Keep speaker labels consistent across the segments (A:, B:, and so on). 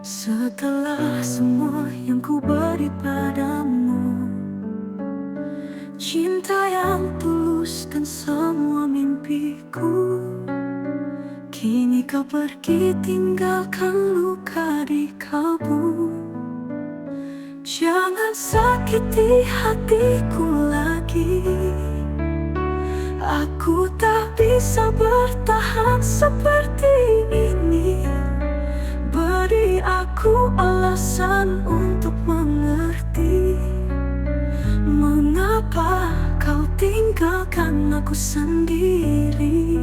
A: Setelah semua yang ku beri padamu, cinta yang tulus dan semua mimpiku, kini kau pergi tinggalkan luka di kalbu. Jangan sakiti hatiku lagi. Aku tak bisa bertahan seperti ini. Beri aku alasan untuk mengerti, mengapa kau tinggalkan aku sendiri.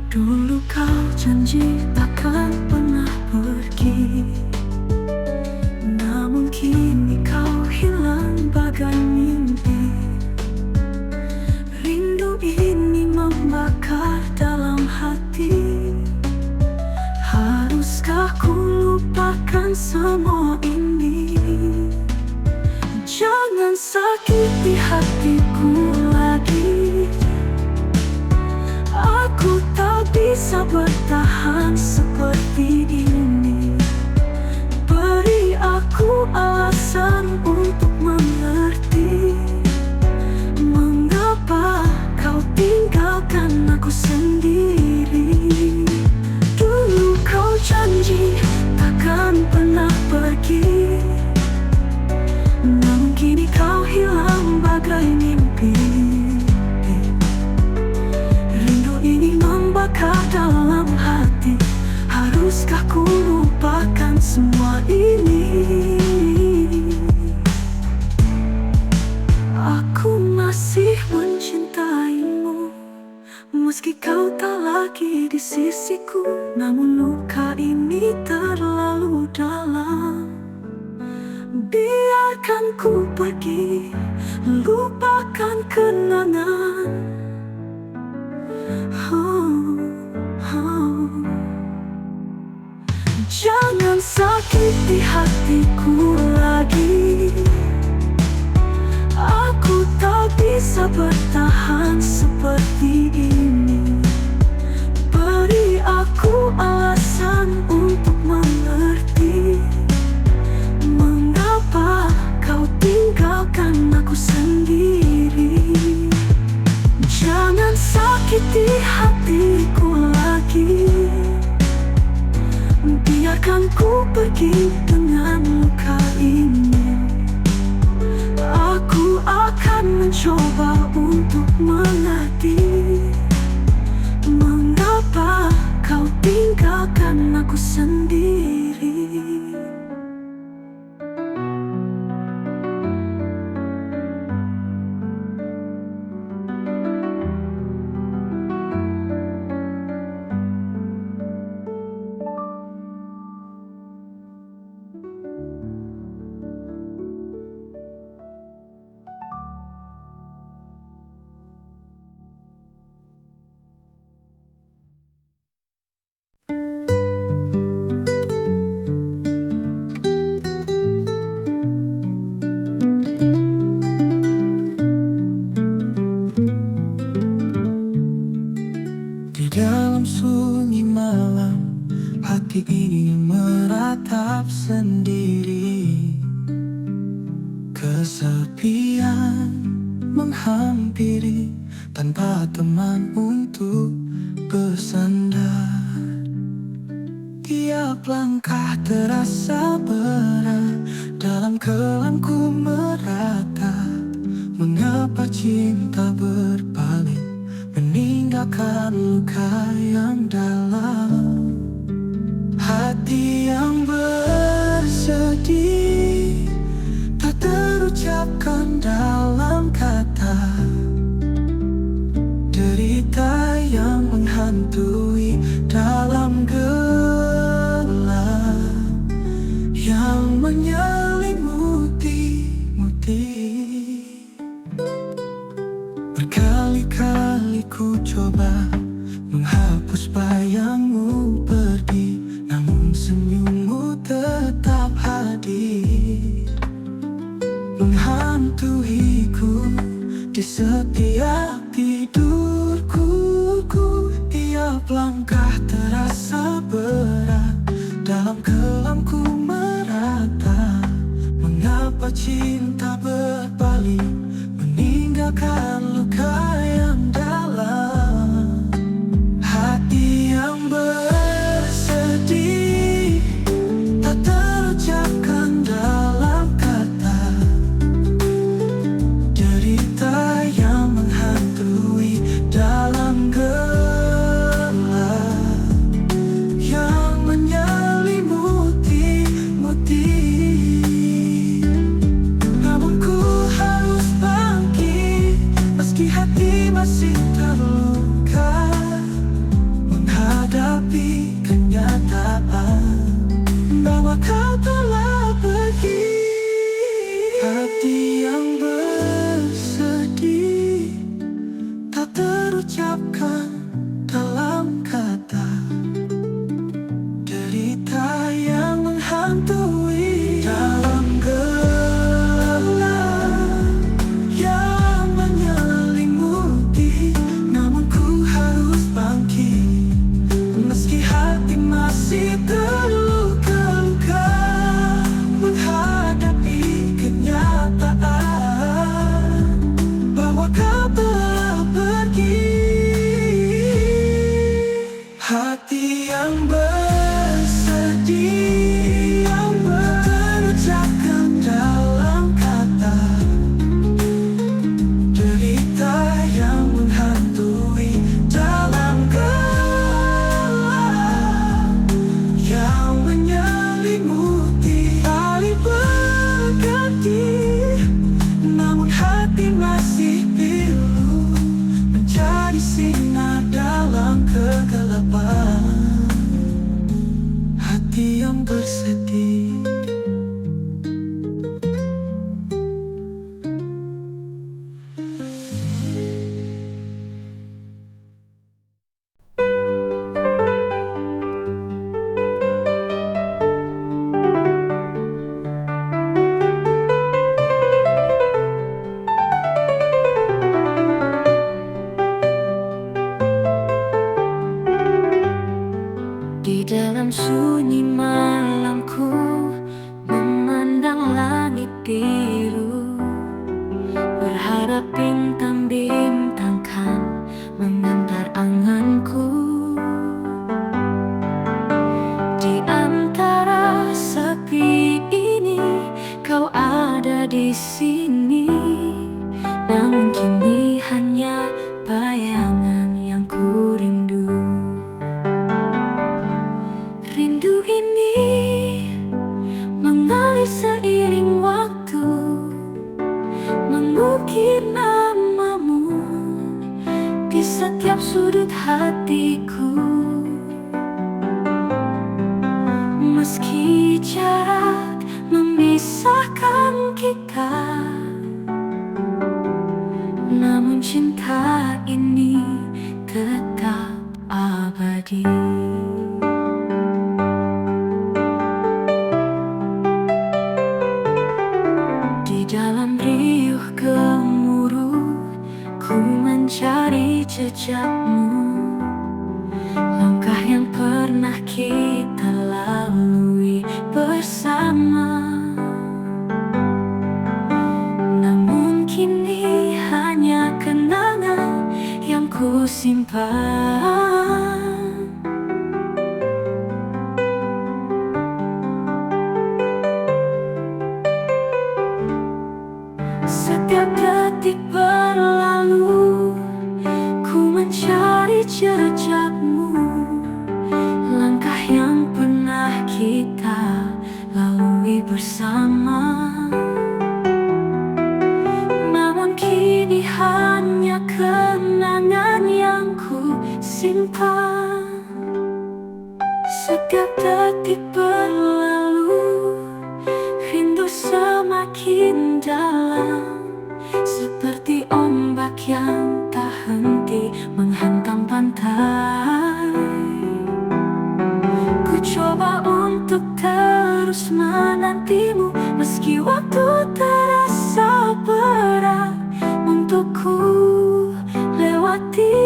A: Dulu kau janji takkan pernah pergi, namun kini kau hilang bagai mimpi. Rindu ini membakar dalam hati. Haruskah ku lupakan semua ini? Jangan sakiti hatiku lagi. Aku tak bisa bertahan seperti ini. Beri aku alasan untuk mengerti, mengapa kau tinggalkan aku sendiri. Dulu kau janji takkan pernah pergi, namun kini kau hilang bagai mimpi. Rindu ini membakar dalam hati. Haruskah ku lupakan semua ini? Aku masih mencintaimu, meski kau tak lagi di sisiku. Namun luka ini terlalu dalam. Biarkan ku pergi, lupakan kenangan. Jangan sakiti hatiku lagi. Aku tak bisa bertahan seperti ini. Beri aku alasan untuk mengerti, mengapa kau tinggalkan aku sendiri. Jangan sakiti hatiku lagi. Biarkan ku pergi dengan luka ini. Aku akan mencoba untuk mengerti, mengapa kau tinggalkan aku sendiri.
B: Dalam sunyi malam, hati ini meratap sendiri. Kesepian menghampiri tanpa teman untuk bersandar. Tiap langkah terasa berat, dalam kelamku meratap. Mengapa cinta berbalik, meninggalkan luka yang dalam. Hati yang bersedih tak terucapkan dalam kata. Derita yang menghantui dalam gelap, yang menyelimuti. Berkali-kali ku coba menghapus bayangmu pergi, namun senyummu tetap hadir, menghantui dalam kelamku merata. Mengapa cinta berbalik, meninggalkan luka yang dalam. Hati yang bersedih tak terucapkan dalam kata. Derita yang menghantui dalam gelap, yang menyelimuti. Namun ku harus bangkit meski hati masih terluka, menghadapi kenyataan bahwa kau telah pergi. Hati yang bersedih tak terucapkan dalam kata. Derita yang menghantui dalam gelap, yang menyelimuti. Namun ku harus bangkit meski hati masih terluka-luka, menghadapi kenyataan bahwa kau telah pergi. Hati yang bersedih, yang terucapkan dalam kata. Derita yang menghantui dalam gelap, yang menyelimuti. Hari berganti, namun hati masih pilu, menjadi sinar dalam kegelapan. Hati yang bersedih.
A: Di dalam sunyi malamku, memandang langit biru, berharap bintang-bintang kan mengantar anganku. Di antara sepi ini, kau ada di sini. Namun kini hanya bayangan yang ku rindu. Rindu ini mengalir seiring waktu, mengukir namamu di setiap sudut hatiku. Meski jarak memisahkan kita, namun cinta ini tetap abadi. Di dalam riuh gemuruh, ku mencari jejakmu, langkah yang pernah kita lalui bersama. Namun kini hanya kenangan yang ku simpan. Setiap detik berlalu, ku mencari jejakmu, langkah yang pernah kita lalui bersama. Namun kini hanya kenangan yang ku simpan. Setiap detik berlalu, rindu semakin dalam, seperti ombak yang tak henti menghantam pantai. Ku coba untuk terus menantimu, meski waktu terasa berat untukku lewati.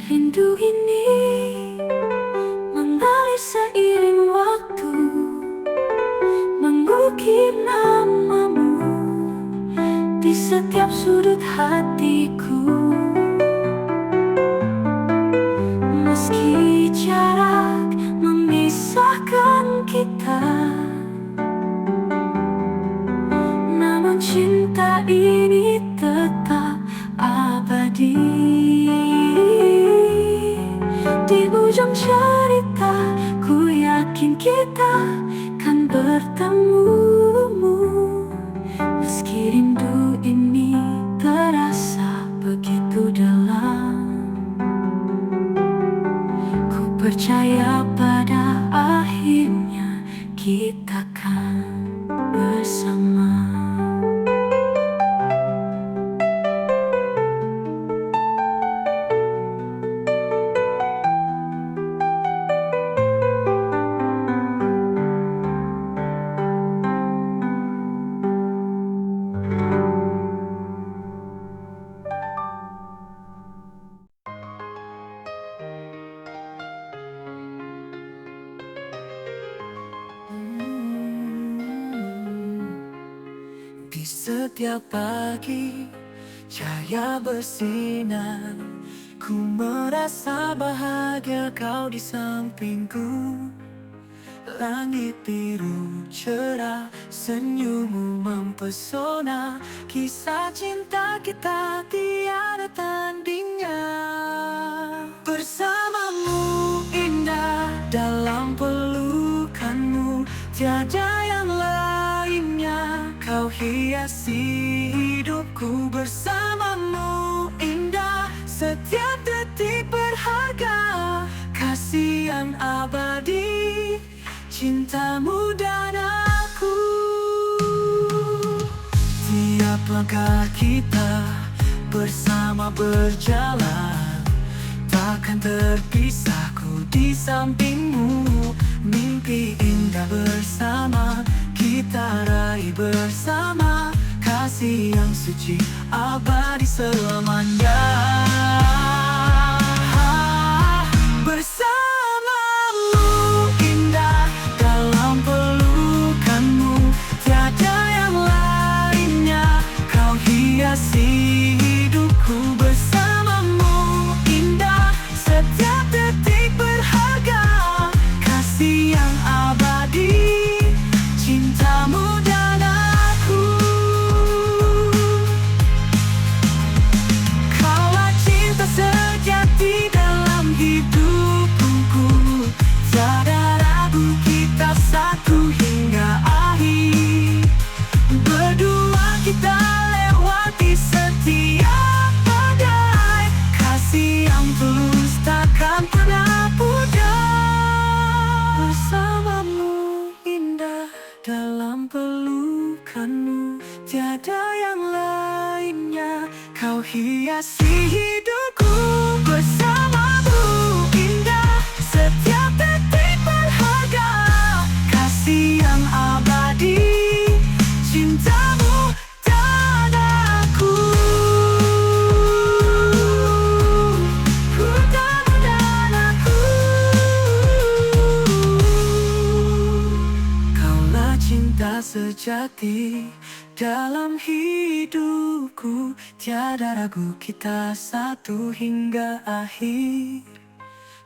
A: Rindu ini mengalir abadi. Di ujung cerita, ku yakin kita kan bertemu. Meski rindu ini terasa begitu dalam, ku percaya pada akhirnya kita kan bersama.
B: Di setiap pagi cahaya bersinar, ku merasa bahagia kau di sampingku. Langit biru cerah, senyummu mempesona, kisah cinta kita tiada tandingnya. Bersamamu indah dalam pelukanmu, tiada yang lainnya. Kau hiasi hidupku, bersamamu indah, setiap detik berharga, kasih yang abadi, cintamu dan aku. Tiap langkah kita bersama berjalan, takkan terpisah ku di sampingmu. Mimpi indah bersama kita raih bersama, kasih yang suci abadi selamanya. Bersamamu indah dalam pelukanmu, tiada yang lainnya. Kau hiasi hidupku, bersamamu indah, setiap detik berharga, kasih yang abadi, cintamu dan aku. Kaulah cinta sejati dalam hidupku, tiada ragu kita satu hingga akhir. Berdua kita lewati setiap badai, kasih yang tulus takkan pernah pudar. Bersamamu indah dalam pelukanmu, tiada yang lainnya. Kau hiasi hidupku, bersamamu indah, setiap detik berharga, kasih yang abadi, cintamu dan aku. Cintamu dan aku. Kaulah cinta sejati dalam hidupku, tiada ragu kita satu hingga akhir.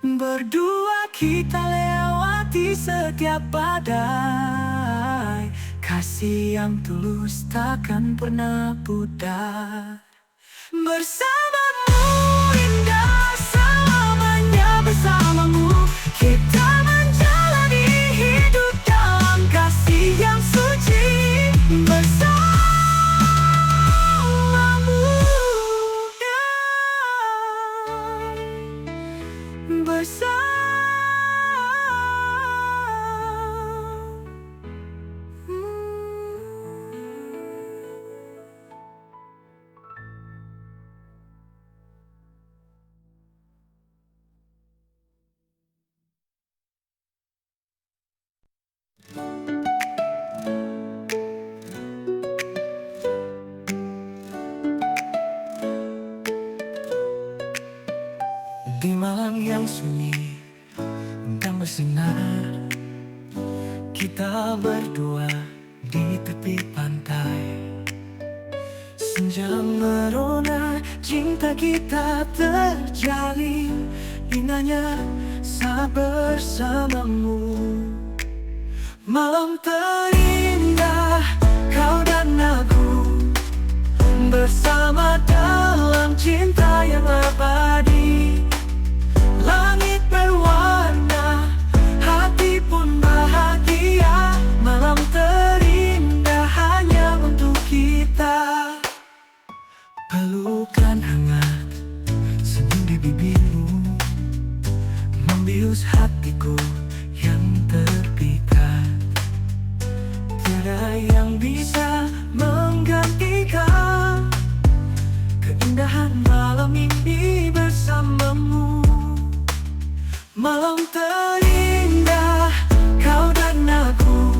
B: Berdua kita lewati setiap badai, kasih yang tulus takkan pernah pudar. Bersamamu indah selamanya, bersamamu kita menjalani hidup dalam kasih yang suci. Bersamamu di malam yang sunyi dan bersinar, kita berdua di tepi pantai. Senja merona, cinta kita terjalin, indahnya saat bersamamu. Malam terindah, kau dan aku bersama dalam cinta yang abadi. Langit berwarna, hati pun bahagia. Malam terindah hanya untuk kita. Pelukan hangat, senyum di bibirmu, membius hatiku yang terpikat. Tiada yang bisa menggantikan keindahan malam ini bersamamu. Malam terindah, kau dan aku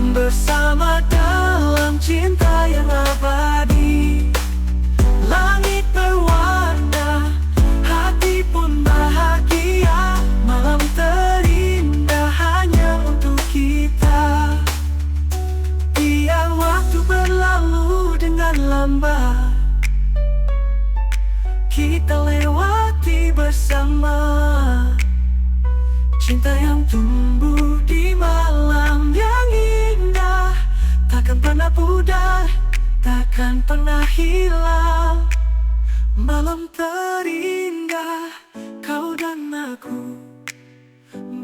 B: bersama dalam cinta yang abadi. Langit berwarna, hati pun bahagia. Malam terindah hanya untuk kita. Biar waktu berlalu dengan lambat, kita lewati bersama. Cinta yang tumbuh di malam yang indah, takkan pernah pudar, takkan pernah hilang. Malam terindah, kau dan aku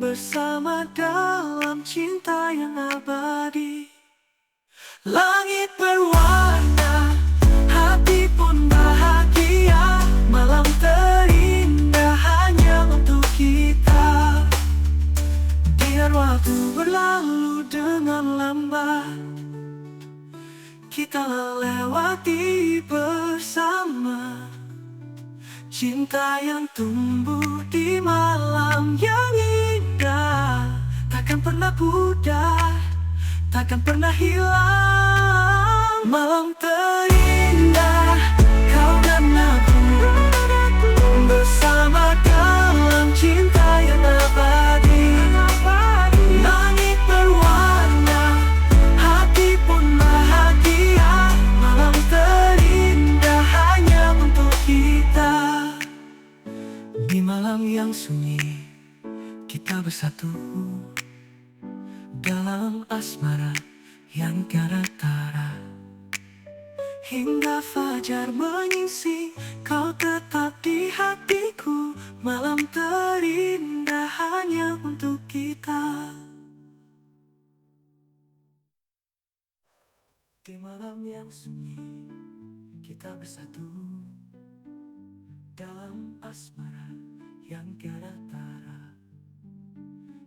B: bersama dalam cinta yang abadi. Langit berwarna, hati pun bahagia. Malam terindah hanya untuk kita. Biar waktu berlalu dengan lambat, kita lewati bersama. Cinta yang tumbuh di malam yang indah, takkan pernah pudar, takkan pernah hilang. Malam terindah, kau dan aku bersama dalam cinta yang abadi. Langit berwarna, hati pun bahagia. Malam terindah hanya untuk kita. Di malam yang sunyi, kita bersatu dalam asmara yang tiada tara. Hingga fajar menyingsing, kau tetap di hatiku. Malam terindah hanya untuk kita. Di malam yang sunyi, kita bersatu dalam asmara yang tiada tara.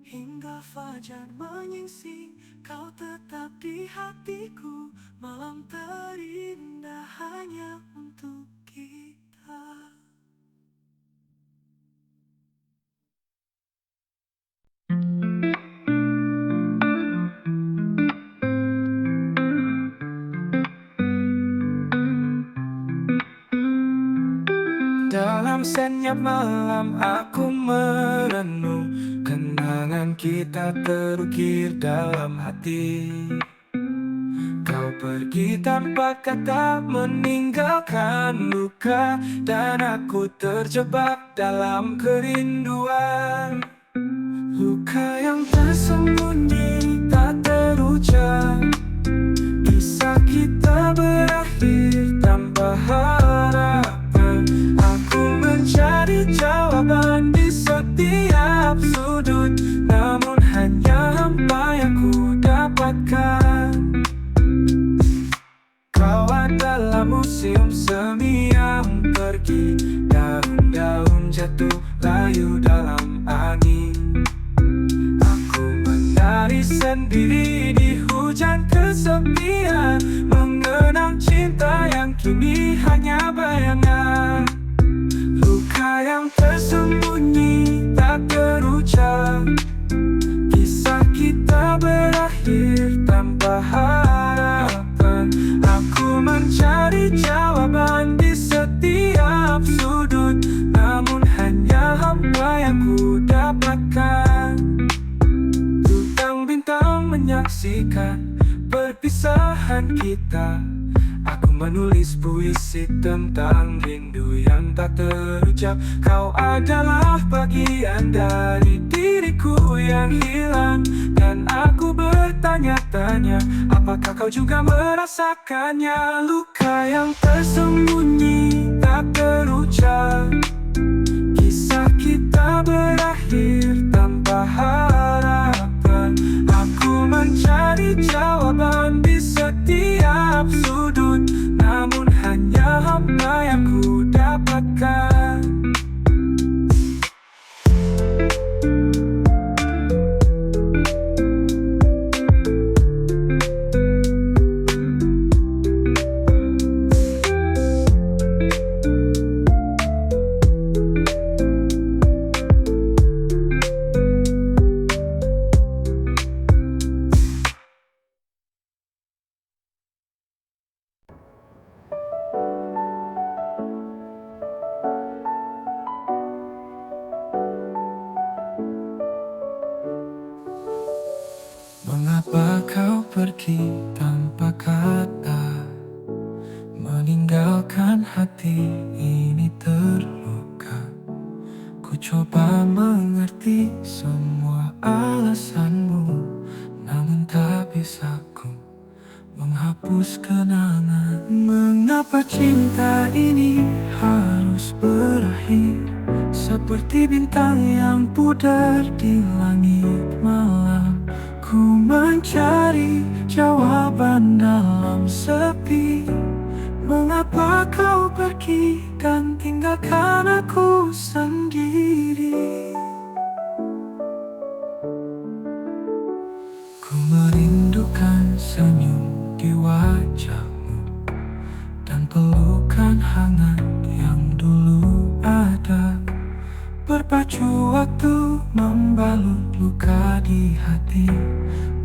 B: Hingga fajar menyingsing, kau tetap di hatiku. Malam terindah hanya untuk kita. Dalam senyap malam aku merenung, kenangan kita terukir dalam hati. Kau pergi tanpa kata, meninggalkan luka, dan aku terjebak dalam kerinduan. Luka yang tersembunyi tak terucap, kisah kita berakhir tanpa harapan. Aku mencari jawaban di setiap sudut, namun hanya hampa yang ku dapatkan. Kau adalah museum semi yang pergi, daun-daun jatuh layu dalam angin. Aku menari sendiri di hujan kesepian, mengenang cinta yang kini hanya bayangan. Luka yang tersembunyi tak terucap, kisah kita berakhir tanpa harapan. Aku mencari jawaban di setiap sudut, namun hanya hampa yang ku dapatkan. Bintang-bintang menyaksikan perpisahan kita. Aku menulis puisi tentang rindu yang tak terucap. Kau adalah bagian dari diriku yang hilang, dan aku bertanya-tanya, apakah kau juga merasakannya? Luka yang tersembunyi
A: tak terucap. Kisah kita berakhir tanpa harapan. Aku mencari jawaban di setiap sudut, namun hanya hampa yang ku dapatkan. Mengapa kau pergi tanpa kata, meninggalkan hati ini terluka? Ku coba mengerti semua alasanmu, namun tak bisa ku menghapus kenangan. Mengapa cinta ini harus berakhir seperti bintang yang pudar di langit malam? Ku mencari jawaban dalam sepi. Mengapa kau pergi dan tinggalkan aku sendiri? Ku merindukan senyum di wajahmu dan pelukan hangat yang dulu ada. Berpacu waktu membalut luka di hati,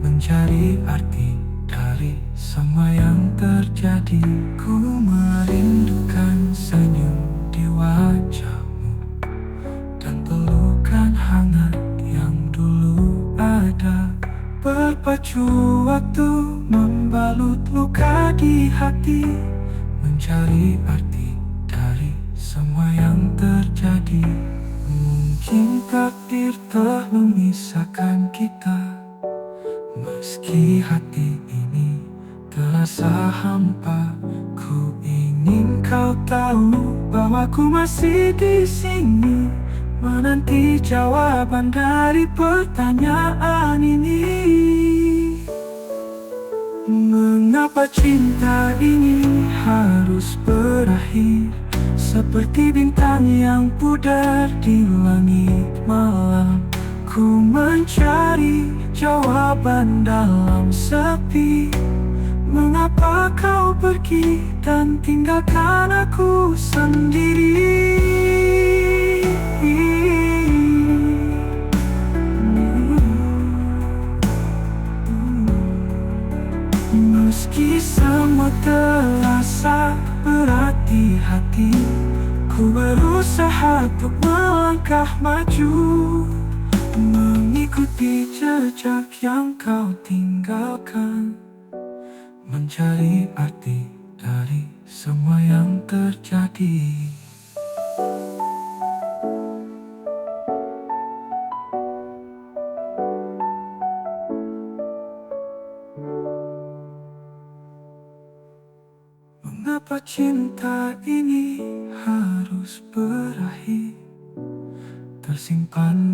A: mencari arti dari semua yang terjadi. Ku merindukan senyum di wajahmu dan pelukan hangat yang dulu ada. Berpacu waktu membalut luka di hati, mencari arti dari semua yang terjadi. Mungkin takdir telah memisahkan kita, meski hati ini terasa hampa. Ku ingin kau tahu bahwa ku masih di sini, menanti jawaban dari pertanyaan ini. Mengapa cinta ini harus berakhir seperti bintang yang pudar di langit malam? Ku mencari jawaban dalam sepi. Mengapa kau pergi dan tinggalkan aku sendiri? Meski semua terasa berat di hati, ku berusaha untuk melangkah maju, mengikuti jejak yang kau tinggalkan, mencari arti dari semua yang terjadi. Mengapa cinta ini harus berakhir, tersimpan